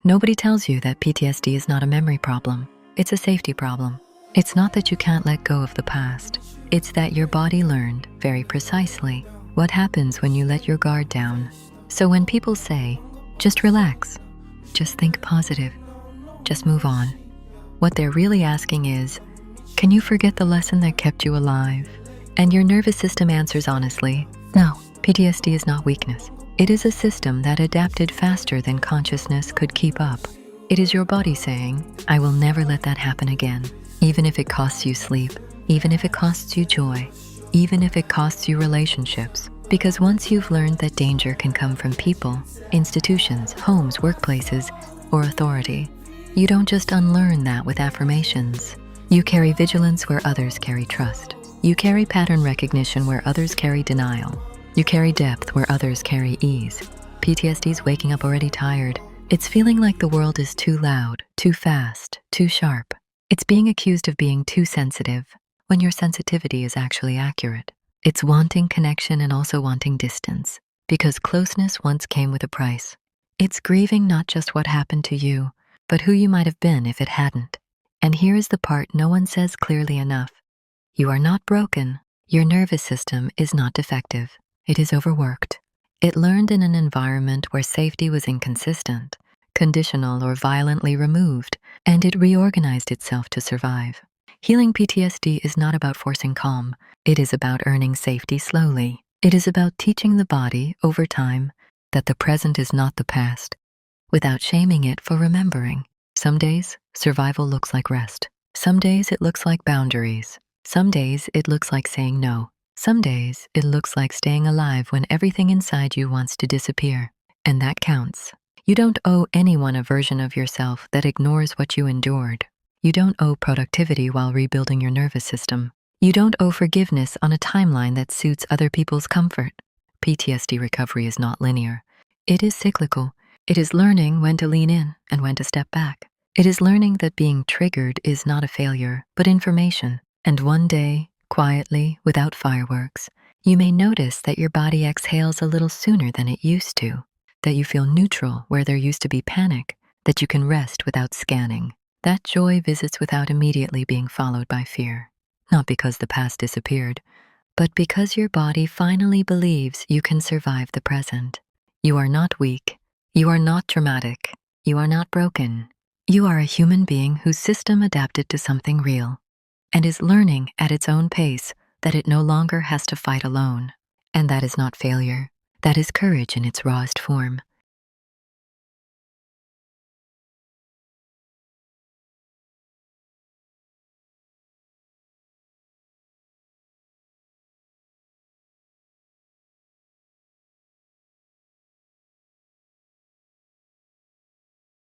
Nobody tells you that PTSD is not a memory problem. It's a safety problem. It's not that you can't let go of the past. It's that your body learned very precisely what happens when you let your guard down. So when people say, just relax, just think positive, just move on, what they're really asking is, can you forget the lesson that kept you alive? And your nervous system answers honestly, no, PTSD is not weakness. It is a system that adapted faster than consciousness could keep up. It is your body saying, I will never let that happen again, even if it costs you sleep, even if it costs you joy, even if it costs you relationships. Because once you've learned that danger can come from people, institutions, homes, workplaces, or authority, you don't just unlearn that with affirmations. You carry vigilance where others carry trust. You carry pattern recognition where others carry denial. You carry depth where others carry ease. PTSD's waking up already tired. It's feeling like the world is too loud, too fast, too sharp. It's being accused of being too sensitive when your sensitivity is actually accurate. It's wanting connection and also wanting distance, because closeness once came with a price. It's grieving not just what happened to you, but who you might have been if it hadn't. And here is the part no one says clearly enough. You are not broken. Your nervous system is not defective. It is overworked. It learned in an environment where safety was inconsistent, conditional, or violently removed, and it reorganized itself to survive. Healing PTSD is not about forcing calm. It is about earning safety slowly. It is about teaching the body, over time, that the present is not the past, without shaming it for remembering. Some days, survival looks like rest. Some days, it looks like boundaries. Some days, it looks like saying no. Some days, it looks like staying alive when everything inside you wants to disappear. And that counts. You don't owe anyone a version of yourself that ignores what you endured. You don't owe productivity while rebuilding your nervous system. You don't owe forgiveness on a timeline that suits other people's comfort. PTSD recovery is not linear. It is cyclical. It is learning when to lean in and when to step back. It is learning that being triggered is not a failure, but information. And one day, quietly, without fireworks, you may notice that your body exhales a little sooner than it used to, that you feel neutral where there used to be panic, that you can rest without scanning. That joy visits without immediately being followed by fear. Not because the past disappeared, but because your body finally believes you can survive the present. You are not weak. You are not dramatic. You are not broken. You are a human being whose system adapted to something real and is learning at its own pace that it no longer has to fight alone. And that is not failure. That is courage in its rawest form.